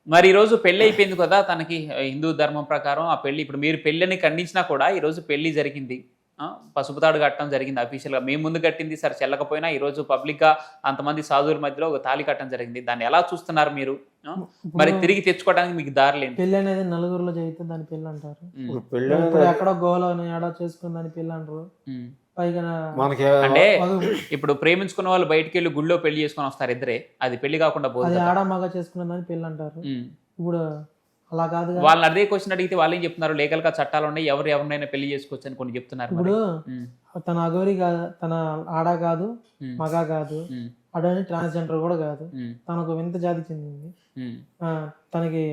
మరి ఈరోజు పెళ్లి అయిపోయింది కదా తనకి హిందూ ధర్మం ప్రకారం ఆ పెళ్లి ఇప్పుడు మీరు పెళ్ళిని ఖండించినా కూడా ఈరోజు పెళ్లి జరిగింది. పసుపు తాడు కట్టడం జరిగింది అఫీషియల్‌గా. మేము ముందు కట్టింది సరే చెల్లకపోయినా ఈరోజు పబ్లిక్‌గా అంతమంది సాధువుల మధ్యలో ఒక తాళి కట్టడం జరిగింది. దాన్ని ఎలా చూస్తున్నారు మీరు? ఆ! మరి ఇప్పుడు తిరిగి తెచ్చుకోవడానికి మీకు దారులేంటి? పెళ్లి అనేది నలుగురిలో జరిగితే దాన్ని పెళ్లి అంటారు. హ్మ్. ఇప్పుడు పెళ్ళి ఇప్పుడు ఎక్కడో గోవాలోనో ఏడో చేసుకుని దాన్ని పెళ్లి అంటారు. హ్మ్. పైగా మనకి అంటే ఒక- ఇప్పుడు ప్రేమించుకున్న వాళ్ళు బయటికెళ్ళి గుడిలో పెళ్లి చేసుకొని వస్తారు ఇద్దరే. అది పెళ్లి కాకుండా పోదు అది కదా! ఆడ మగ చేసుకున్న దాన్ని పెళ్లి అంటారు. హ్మ్. ఇప్పుడు అలా కాదుగా. వాళ్ళని అదే క్వెషన్ అడిగితే వాళ్ళేం చెప్తున్నారు? లీగల్‌గా చట్టాలున్నాయి. ఎవరు ఎవరినైనా పెళ్లి చేసుకోవచ్చు అని కొన్ని చెప్తున్నారు మరి. ఇప్పుడు హ్మ్. తన అఘోరి కాదు, తన ఆడ కాదు, హ్మ్. మగ కాదు, హ్మ్. అడని ట్రాన్స్జెండర్ కూడా కాదు. హ్మ్. తనకు వింత జాతికి చెందింది. హ్మ్. తనకి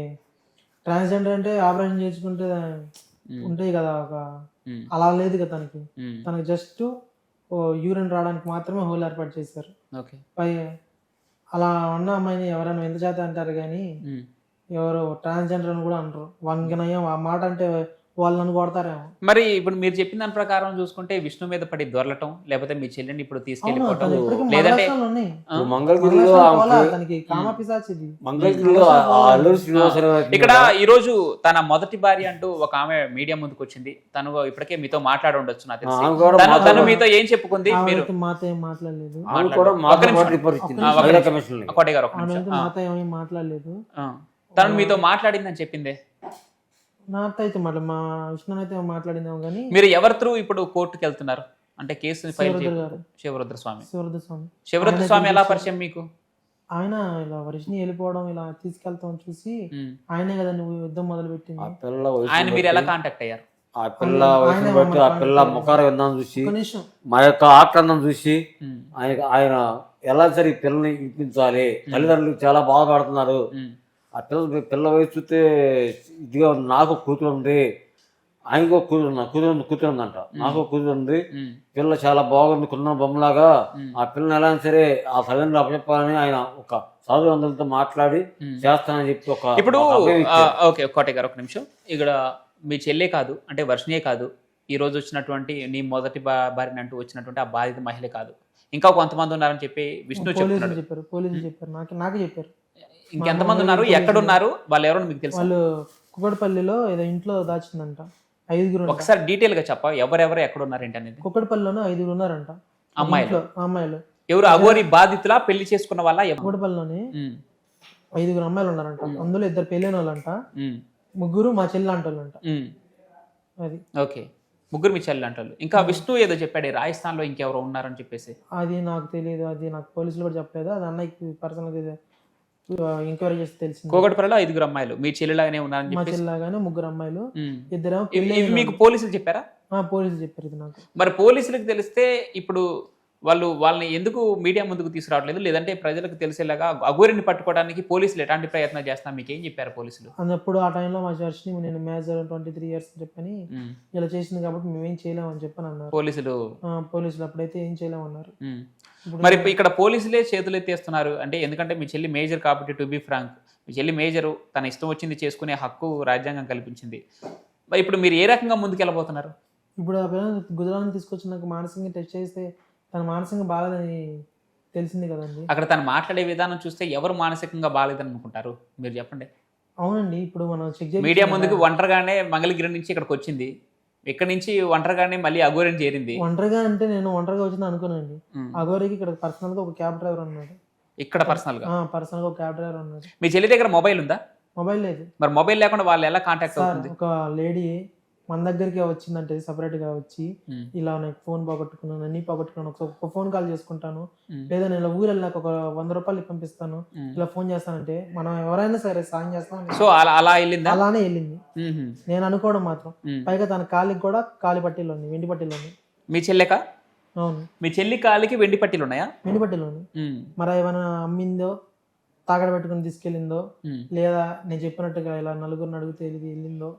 ట్రాన్స్జెండర్ అంటే ఆపరేషన్ చేసుకుంటే హ్మ్. ఉంటాయి కదా ఒక హ్మ్. అలా లేదు కదా తనకి. హ్మ్. తనకి జస్ట్ యూరిన్ రావడానికి మాత్రమే హోల్ ఏర్పాటు చేశారు. ఓకే. పై అలా ఉన్న అమ్మాయిని ఎవరైనా వింత జాతి అంటారు కానీ హ్మ్. ఎవరు ట్రాన్స్జెండర్ అని కూడా అనరు. వానికి నయం ఆ మాట అంటే వాళ్ళు నన్ను కొడతారేమో. మరి ఇప్పుడు మీరు చెప్పిన దాని ప్రకారం చూసుకుంటే విష్ణు మీద పడి దొర్లటం, లేకపోతే మీ చెల్లిని ఇప్పుడు అవును, తీసుకెళ్ళిపోవటం, తను ఇప్పటికీ లేదంటే మగలక్షణాలు ఉన్నాయి. ఆ? ఇప్పుడు మంగళగిరిలో మగలక్షణాలు పోలా, ఆమెకి తనకి కామ పిశాచిది. మంగళగిరిలో ఆ అల్లూరి శ్రీనివాసరావు గారి ఇక్కడ మీద ఈరోజు తన మొదటి భార్య అంటూ ఒక ఆమె మీడియా ముందుకు వచ్చింది. తను ఇప్పటికే మీతో మాట్లాడి ఉండొచ్చు నాకు తెలిసి. ఆమె కూడా తను మాతో మీతో ఏం చెప్పుకుంది? మీరు ఆమె మాతో ఏం మాట్లాడలేదు. ఆమె కూడా ఒక్క మాతో నిమిషం. పాటు రిపోర్ట్ ఇచ్చింది ఒక్క మహిళా నిమిషం. కమిషన్ కోటయ్య గారు ఒక్క ఆమె నిమిషం. అయితే మాతో ఏమీ మాట్లాడలేదు. తను మీతో మాట్లాడిందని చెప్పిందే. నాతో అయితే మా విష్ణుని అయితే మాట్లాడిందేమో కానీ మీరు ఎవరి త్రూ ఇప్పుడు కోర్టుకి వెళ్తున్నారు? అంటే కేసుని ఫైల్ శివరుద్ర గారు, శివరుద్ర స్వామి. శివరుద్ర స్వామి. శివరుద్ర స్వామి ఎలా పరిచయం మీకు? ఆయన ఇలా వర్షిని వెళ్ళిపోవడం ఇలా తీసుకెళ్తాం చూసి ఉమ్. ఆయనే కదా నువ్వు యుద్ధం మొదలు ఆ పెట్టింది. పిల్ల ఆయన వయసును మీరు ఎలా బట్టి కాంటాక్ట్ అయ్యారు? ఆ పిల్ల వయసును ఆయనే బట్టి ఆ మమ్మల్ని పిల్ల కాంటాక్ట్ ముఖార విందాం చూసి ఒక నిమిషం. మా యొక్క ఆక్రందం చూసి ఉమ్. ఆయన ఎలా సరే ఈ పిల్లని ఇప్పించాలి, తల్లిదండ్రులు చాలా బాధపడుతున్నారు, ఉమ్. ఆ పిల్ల వయసు చూస్తే ఇదిగా ఉంది, నాకు కూతురు ఉంది, ఆయనకు కూతురు ఉందంట, నాకు కూతురు ఉంది, ఉమ్. పిల్ల చాలా బాగుంది కున్న బొమ్మలాగా, ఉమ్. ఆ పిల్లని ఎలా అయినా సరే ఆ తల్లిదండ్రులు అప్పచెప్పాలని ఆయన ఒక సాధువంతులతో మాట్లాడి చేస్తానని చెప్పి ఒక ఇప్పుడు ఒక అభయం ఇచ్చారు. ఓకే కోటయ్య గారు ఒక నిమిషం. ఇక్కడ మీ చెల్లే కాదు అంటే వర్షిణే కాదు, ఈ రోజు వచ్చినటువంటి నీ మొదటి భార్యని అంటూ వచ్చినటువంటి ఆ బాధిత మహిళే కాదు, ఇంకా కొంతమంది ఉన్నారని చెప్పి విష్ణు పోలీసులు చెప్తున్నాడు. చెప్పారు, పోలీసులు చెప్పారు, నాకు చెప్పారు. ఇంకెంతమంది ఉన్నారు? ఎక్కడున్నారు? వాళ్ళు ఎవరో మీకు తెలుసు? వాళ్ళు కుక్కడపల్లిలో ఏదో ఇంట్లో దాచిందంట. 5 ఒకసారి డీటెయిల్ గా చెప్ప ఎవరెవరు ఎక్కడ ఉన్నారు ఏంటి అనేది. కుక్కడపల్లిలోనే 5 ఉన్నారంట. అమ్మాయిలు ఇంట్లో అమ్మాయిలు. ఎవరు? అఘోరి బాధితులా? పెళ్లి చేసుకున్న వాళ్ళ? కుక్కడపల్లిలోనే 5 అమ్మాయిలు ఉన్నారంట. అందులో 2 పెళ్ళైన వాళ్ళంట, 3 మా చెల్లి అంటోళ్ళంట. అది ఓకే, ముగ్గురు మీ చెల్లి అంటారు. ఇంకా విష్ణు ఏదో చెప్పాడు రాజస్థాన్ లో ఇంకెవరో ఉన్నారని చెప్పేసి. అది నాకు తెలియదు. అది నాకు పోలీసులు కూడా చెప్పలేదు. అది అన్నయ్యకి పర్సనల్గా ఎంక్వైరీ చేసి తెలిసింది. కోగటిపల్లిలో 5 అమ్మాయిలు మీ చెల్లిలాగానే ఉన్నారని మా చెప్పేసి. చెల్లిలాగానే 3 అమ్మాయిలు, ఉమ్. 2 ఇవి మీకు పోలీసులు చెప్పారా? పోలీసులు చెప్పారు ఇది నాకు. మరి పోలీసులకు తెలిస్తే ఇప్పుడు వాళ్ళని ఎందుకు మీడియా ముందుకు తీసుకురావట్లేదు? లేదంటే ప్రజలకు తెలిసేలాగా అఘోరిని పట్టుకోవడానికి పోలీసులు ఎలాంటి ప్రయత్నం చేస్తున్నారు? మీకు ఏం చెప్పారు పోలీసులు? అన్నప్పుడు ఆ టైంలో మా చర్చ్ని నేను మేజర్ 23 ఇయర్స్ చెప్పని ఇలా చేసింది కాబట్టి మేమేం చేయలేమని చెప్పని అన్నారు పోలీసులు. పోలీసులు అప్పుడైతే ఏం చేయలేమన్నారు. మరి ఇక్కడ పోలీసులే చేతులు ఎత్తేస్తున్నారు అంటే, ఎందుకంటే మీ చెల్లి మేజర్ కాబట్టి, టు బి ఫ్రాంక్ మీ చెల్లి మేజరు, తన ఇష్టం వచ్చింది చేసుకునే హక్కు రాజ్యాంగం కల్పించింది. మరి ఇప్పుడు మీరు ఏ రకంగా ముందుకెళ్ళబోతున్నారు? ఇప్పుడు ఆ పిల్లలు గుజరాత్ తీసుకొచ్చి నాకు మానసికంగా టెస్ట్ చేస్తే తన మానసికంగా బాగాలని తెలిసింది కదండి. అక్కడ తను మాట్లాడే విధానం చూస్తే ఎవరు మానసికంగా బాగాలేదని అనుకుంటారు మీరు చెప్పండి. అవునండి, ఇప్పుడు మనం చెక్ చేసి మీడియా ముందుకు ఒంటరిగానే మంగళగిరి నుంచి ఇక్కడికి వచ్చింది, ఇక్కడి నుంచి ఒంటరిగానే మళ్ళీ అఘోరిని చేరింది. ఒంటరిగా అంటే నేను ఒంటరిగా వచ్చింది అనుకోనండి. అఘోరికి ఇక్కడ పర్సనల్ గా ఒక క్యాబ్ డ్రైవర్ ఉన్నాడు. ఇక్కడ పర్సనల్ గా పర్సనల్ గా ఒక క్యాబ్ డ్రైవర్ ఉన్నాడు. మీ చెల్లి దగ్గర మొబైల్ ఉందా? మొబైల్ లేదు. మరి మొబైల్ లేకుండా వాళ్ళు ఎలా కాంటాక్ట్ అవుతుంది? ఒక లేడీ మన దగ్గరికి వచ్చిందంటే సపరేట్ గా వచ్చి ఇలా నాకు ఫోన్ పోగొట్టుకున్నాను, అన్ని పోగొట్టుకున్నాను, ఒక ఫోన్ కాల్ చేసుకుంటాను, లేదా నేను ఇలా ఊరు వెళ్ళాక ఒక 100 రూపాయలు పంపిస్తాను, ఇలా ఫోన్ చేస్తానంటే మనం ఎవరైనా సరే సాయం చేస్తాం. సో అలా వెళ్ళిందా? అలానే వెళ్ళింది. నేను అనుకోవడం మాత్రం. పైగా తన కాలికి కూడా కాలి పట్టీలు ఉన్నాయి, వెండి పట్టీలు ఉన్నాయి. మీ చెల్లెక? అవును, మీ చెల్లి కాలికి వెండి పట్టీలు ఉన్నాయా? వెండి పట్టీలు ఉన్నాయి. మరి ఏమైనా అమ్మిందో, తాగడ పెట్టుకుని తీసుకెళ్ళిందో, లేదా నేను చెప్పినట్టుగా ఇలా నలుగురిని అడిగితే వెళ్ళిందో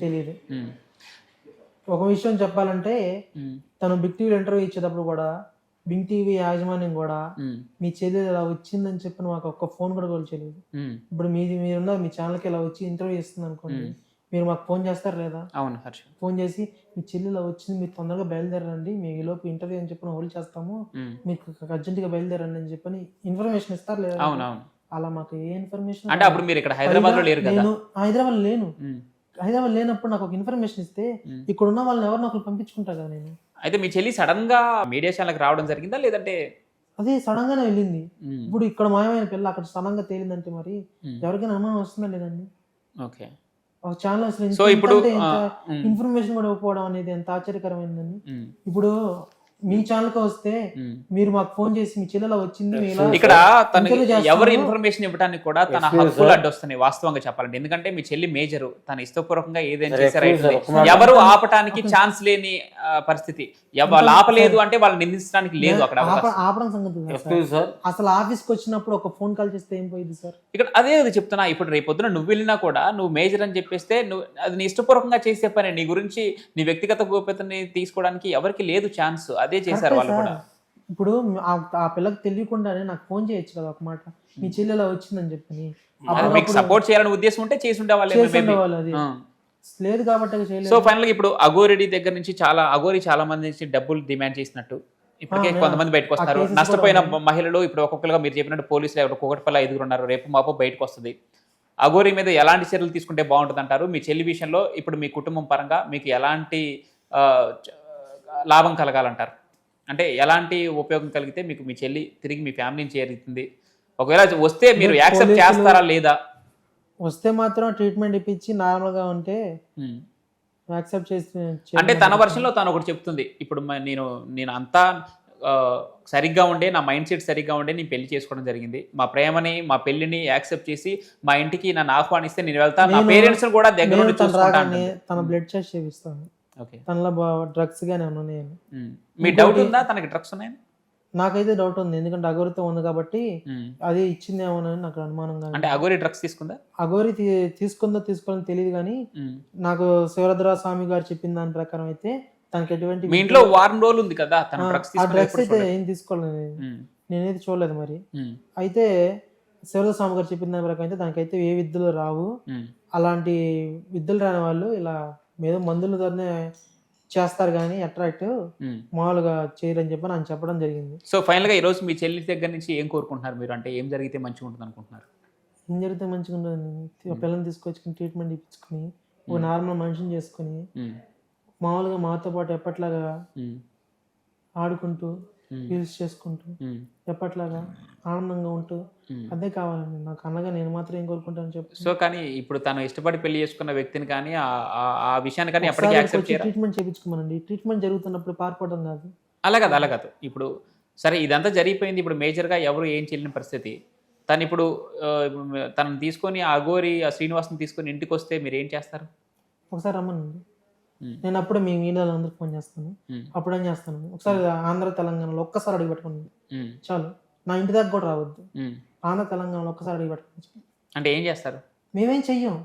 తెలియదు. ఒక విషయం చెప్పాలంటే తను బిగ్ టీవీ ఇంటర్వ్యూ ఇచ్చేటప్పుడు కూడా బిగ్ టీవీ యాజమాన్యం కూడా మీ చెల్లి ఇలా వచ్చిందని చెప్పి మాకు ఒక్క ఫోన్ కూడా చేయలేదు. ఇప్పుడు మీరున్న మీ ఛానల్కి ఇలా వచ్చి ఇంటర్వ్యూ ఇస్తుంది అనుకోండి, మీరు మాకు ఫోన్ చేస్తారు లేదా? అవును హర్ష. ఫోన్ చేసి మీ చెల్లి ఇలా వచ్చింది, మీరు తొందరగా బయలుదేరండి, మేము ఈ లోపు ఇంటర్వ్యూ అని చెప్పి హోల్డ్ చేస్తాము, మీకు అర్జెంటుగా బయలుదేరండి అని చెప్పని ఇన్ఫర్మేషన్ ఇస్తారు లేదా? అవునవును. అలా మాకు ఏ ఇన్ఫర్మేషన్ అంటే అప్పుడు మీరు ఇక్కడ హైదరాబాద్ లో లేరు కదా? నేను హైదరాబాద్ లేను. ఉమ్, హైదరాబాద్ లేనప్పుడు నాకు ఒక ఇన్ఫర్మేషన్ ఇస్తే ఉమ్. ఇక్కడ ఉన్న వాళ్ళని ఎవరిని ఒకరు పంపించుకుంటా కదా నేను. అయితే మీ చెల్లి సడన్ గా మీడియా ఛానల్కి రావడం జరిగిందా లేదంటే? అదే సడన్ గానే వెళ్ళింది. ఉమ్, ఇప్పుడు ఇక్కడ మాయమైన పిల్ల అక్కడ సడన్ గా తేలిందంటే మరి ఉమ్, ఎవరికైనా అనుమానం వస్తుందా లేదండి? ఓకే. ఒక ఛానల్ అసలు సో ఇప్పుడు ఉమ్, ఇన్ఫర్మేషన్ కూడా ఇవ్వకపోవడం అనేది ఎంత ఆశ్చర్యకరమైందండి. ఉమ్, ఇప్పుడు మీ ఛానల్కి వస్తే ఉమ్. మీరు మాకు ఫోన్ చేసి మీ చెల్లెలా వచ్చింది మీ ఇలా ఇక్కడ తనకి ఇంటర్వ్యూ చేస్తాను. ఎవరు ఇన్ఫర్మేషన్ ఇవ్వడానికి కూడా తన Excuse హక్కులు sir. అడ్డొస్తున్నాయి వాస్తవంగా చెప్పాలంటే. ఎందుకంటే మీ చెల్లి మేజరు, తన ఇష్టపూర్వకంగా ఏదైనా Sir, చేశారు excuse sir, అవుతుంది. ఒక మాట. ఎవరు ఆపటానికి ఛాన్స్ లేని పరిస్థితి. వాళ్ళు ఆపలేదు అంటే వాళ్ళు నిందించడానికి లేదు అక్కడ అవకాశం. ఆపడం సంగతి కాదు సార్. ఎక్స్క్యూజ్ సార్, అసలు ఆఫీస్కి వచ్చినప్పుడు ఒక ఫోన్ కాల్ చేస్తే ఏం పోయింది సార్? ఇక్కడ అదే అది చెప్తున్నా. ఇప్పుడు రేపొద్దున నువ్వు వెళ్ళినా కూడా నువ్వు మేజర్ అని చెప్పేస్తే నువ్వు అది నీ ఇష్టపూర్వకంగా చేసే పని. నీ గురించి నీ వ్యక్తిగత గోప్యతని తీసుకోవడానికి ఎవరికి లేదు ఛాన్స్. అదే చేశారు కరెక్టే వాళ్ళు సార్. కూడా. ఇప్పుడు ఆ పిల్లకి తెలియకుండానే నాకు ఫోన్ చేయొచ్చు కదా ఒక మాట, మీ చెల్లి ఇలా వచ్చిందని చెప్పని. అది మీకు సపోర్ట్ చేయాలని ఉద్దేశం ఉంటే చేసి ఉండేవాళ్ళు. ఉండేవాళ్ళు. అది లేదు కాబట్టి చేయలేదు. సో ఫైనల్ గా ఇప్పుడు అఘోరెడ్డి దగ్గర నుంచి అఘోరి చాలా మంది నుంచి డబ్బులు డిమాండ్ చేసినట్టు ఇప్పటికే కొంతమంది బయటకు వస్తారు. cases నష్టపోయిన కూడా మహిళలు ఇప్పుడు ఒక్కొక్కరుగా మీరు చెప్పినట్టు పోలీసులు ఒక్కొక్కటిపల్ల 5 ఉన్నారు. రేపు మాపు బయటకు వస్తుంది. అఘోరి మీద ఎలాంటి చర్యలు తీసుకుంటే బాగుంటుంది అంటారు? మీ చెల్లి విషయంలో ఇప్పుడు మీ కుటుంబం పరంగా మీకు ఎలాంటి లాభం కలగాలంటారు? అంటే ఎలాంటి ఉపయోగం కలిగితే మీకు మీ చెల్లి తిరిగి మీ ఫ్యామిలీని చేరుతుంది? ఒకవేళ వస్తే మీరు యాక్సెప్ట్ చేస్తారా లేదా? వస్తే మాత్రం ట్రీట్మెంట్ ఇప్పించి నార్మల్ గా ఉంటే యాక్సెప్ట్ చేసి అంటే తన వర్షంలో తను ఒకటి చెప్తుంది. ఇప్పుడు నేను అంతా సరిగ్గా ఉండే, నా మైండ్ సెట్ సరిగ్గా ఉండే నేను పెళ్లి చేసుకోవడం జరిగింది. మా ప్రేమని మా పెళ్లిని యాక్సెప్ట్ చేసి మా ఇంటికి నన్ను ఆహ్వానిస్తే నేను వెళ్తాను. నా పేరెంట్స్ కూడా దగ్గర నుండి చూసుకుంటాను. తన బ్లడ్ టెస్ట్ చేపిస్తాను. ఓకే. తనలో డ్రగ్స్ గానే ఉన్నాయని. మీ డౌట్ ఉందా తనకి డ్రగ్స్ ఉన్నాయని? నాకైతే డౌట్ ఉంది, ఎందుకంటే అఘోరితో ఉంది కాబట్టి అది ఇచ్చిందేమోనని నాకు అనుమానంగా. అంటే అఘోరి డ్రగ్స్ తీసుకుందా? అఘోరి తీసుకుందో తీసుకోవాలని తెలియదు కానీ నాకు శివరుద్ర స్వామి గారు చెప్పిన దాని ప్రకారం అయితే తనకి ఎటువంటి మీ ఇంట్లో వారం రోజులు ఉంది కదా, తన డ్రగ్స్ డ్రగ్స్ అయితే ఏం తీసుకోలేదు, నేనైతే చూడలేదు. మరి అయితే శివరుద్ర స్వామి గారు చెప్పిన దాని ప్రకారం అయితే దానికైతే ఏ విద్యలు రావు, అలాంటి విద్యలు రాని వాళ్ళు ఇలా ఏదో మందులతోనే చేస్తారు కానీ అట్రాక్ట్ మామూలుగా చేయరని చెప్పి నాకు చెప్పడం జరిగింది. సో ఫైనల్ గా ఈ రోజు మీ చెల్లి దగ్గర నుంచి ఏం కోరుకుంటున్నారు మీరు? అంటే ఏం జరిగితే మంచిగా ఉంటుంది అనుకుంటున్నారు? ఏం జరిగితే మంచిగా ఉంటుంది, పిల్లల్ని తీసుకొచ్చుకుని ట్రీట్మెంట్ ఇప్పించుకుని ఒక నార్మల్ మనిషిని చేసుకుని మామూలుగా మాతో పాటు ఎప్పట్లాగా ఆడుకుంటూ యూజ్ చేసుకుంటూ ఎప్పట్లాగా ఆనందంగా ఉంటూ అదే కావాలండి నాకు. అన్నగా నేను మాత్రం ఏం కోరుకుంటాను చెప్పు. సో కానీ ఇప్పుడు తను ఇష్టపడి పెళ్లి చేసుకున్న వ్యక్తిని కానీ ఆ విషయాన్ని కానీ ఎప్పటికీ యాక్సెప్ట్ చేయరా? ట్రీట్మెంట్ చేయించుకోమనండి. ట్రీట్మెంట్ జరుగుతున్నప్పుడు పారిపోవడం కాదు. అలా కాదు. ఇప్పుడు సరే ఇదంతా జరిగిపోయింది. ఇప్పుడు మేజర్గా ఎవరు ఏం చేయలేని పరిస్థితి. తను ఇప్పుడు తనని తీసుకొని అఘోరి శ్రీనివాస్ని తీసుకొని ఇంటికి వస్తే మీరు ఏం చేస్తారు? ఒకసారి రమ్మనండి, నేను అప్పుడే మీ మీడియాలో అందరికి ఫోన్ చేస్తాను. అప్పుడు ఏం చేస్తాను, ఒకసారి ఆంధ్ర తెలంగాణలో ఒక్కసారి అడిగి పెట్టుకోండి చాలు. నా ఇంటి దగ్గర కూడా రావద్దు. ఆంధ్ర తెలంగాణలో ఒక్కసారి అడిగి పెట్టుకోండి. అంటే ఏం చేస్తారు? మేమేం చెయ్యం,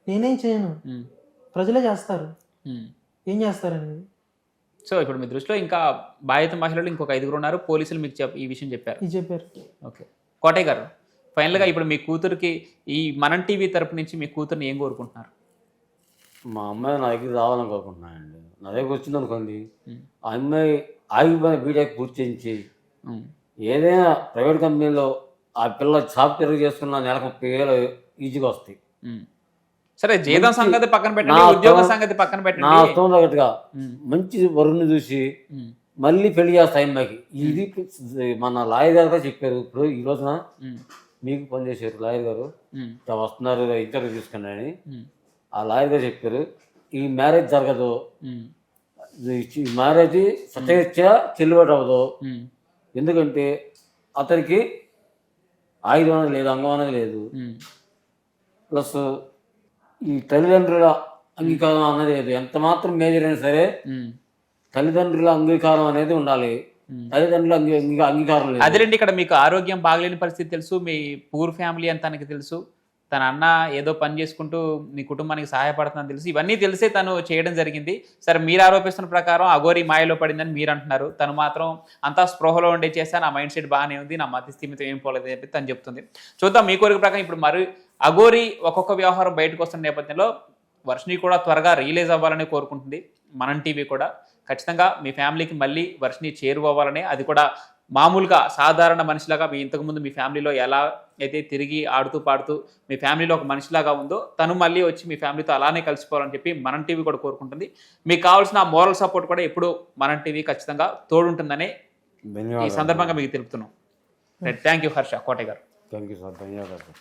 నేనేం చేయను, ప్రజలే చేస్తారు. ఏం చేస్తారనేది. సో ఇప్పుడు మీ దృష్టిలో ఇంకా బాధిత మహిళలు ఇంకొక 5 ఉన్నారు. పోలీసులు మీకు ఈ విషయం చెప్పారు. ఓకే. కోటయ్య గారు, ఫైనల్గా ఇప్పుడు మీ కూతురికి ఈ మనం టీవీ తరపు నుంచి మీ కూతుర్ని ఏం కోరుకుంటున్నారు? మా అమ్మాయి నా దగ్గర రావాలని కోరుకుంటున్నానండి. నా దగ్గర వచ్చింది అనుకోండి, ఆ అమ్మాయి ఆగిపోయిన బీటెక్ పూర్తి చేయించి ఏదైనా ప్రైవేట్ కంపెనీలో ఆ పిల్ల సాఫ్ట్వేర్ చేసుకున్న నెలకు 30,000 ఈజీగా వస్తాయి. సరే జీతం సంగతి పక్కన పెట్టండి, ఉద్యోగ సంగతి పక్కన పెట్టండి. నా అర్థం తగ్గట్టుగా మంచి వరుణ్ణి చూసి మళ్ళీ పెళ్లి చేస్తా అమ్మాయికి. ఇది మన లాయర్ గారు చెప్పారు. ఇప్పుడు ఈ రోజున మీకు పనిచేసారు లాయర్ గారు, వస్తున్నారు ఇంటర్వ్యూ తీసుకుని అని. ఆ లాయర్ గారు చెప్పారు ఈ మ్యారేజ్ జరగదు, ఈ మ్యారేజ్ సత్యరీత్యా చెల్లుబాటు అవ్వదు. ఎందుకంటే అతనికి ఆయుధం అనేది లేదు, అంగం అనేది లేదు. ప్లస్ ఈ తల్లిదండ్రుల అంగీకారం అనేది లేదు. ఎంత మాత్రం మేజర్ అయినా సరే తల్లిదండ్రుల అంగీకారం అనేది ఉండాలి. తల్లిదండ్రుల అంగీకారం లేదు. అదేంటి ఇక్కడ మీకు ఆరోగ్యం బాగలేని పరిస్థితి తెలుసు, మీ పూర్ ఫ్యామిలీ అని తనకి తెలుసు, తన అన్న ఏదో పని చేసుకుంటూ మీ కుటుంబానికి సహాయపడుతుందని తెలుసు. ఇవన్నీ తెలిసే తను చేయడం జరిగింది. సరే మీరు ఆరోపిస్తున్న ప్రకారం అఘోరి మాయలో పడిందని మీరు అంటున్నారు. తను మాత్రం అంతా స్పృహలో ఉండే చేస్తా, నా మైండ్ సెట్ బాగానే ఉంది, నా మతి స్థిమితం ఏం పోలేదు అని చెప్పి తను చెప్తుంది. చూద్దాం మీ కోరిక ప్రకారం. ఇప్పుడు మరి అఘోరి ఒక్కొక్క వ్యవహారం బయటకు వస్తున్న నేపథ్యంలో వర్షిని కూడా త్వరగా రిలీజ్ అవ్వాలని కోరుకుంటుంది. మనం టీవీ కూడా ఖచ్చితంగా మీ ఫ్యామిలీకి మళ్ళీ వర్షిని చేరువవ్వాలని, అది కూడా మామూలుగా సాధారణ మనిషిలాగా మీ ఇంతకుముందు మీ ఫ్యామిలీలో ఎలా అయితే తిరిగి ఆడుతూ పాడుతూ మీ ఫ్యామిలీలో ఒక మనిషిలాగా ఉందో తను మళ్ళీ వచ్చి మీ ఫ్యామిలీతో అలానే కలిసిపోవాలని చెప్పి మనం టీవీ కూడా కోరుకుంటుంది. మీకు కావాల్సిన మోరల్ సపోర్ట్ కూడా ఎప్పుడు మనం టీవీ ఖచ్చితంగా తోడుంటుందనే ఈ సందర్భంగా మీకు తెలుపుతున్నాం. థ్యాంక్ యూ హర్ష కోటయ్య గారు. థ్యాంక్ యూ సార్, ధన్యవాదాలు.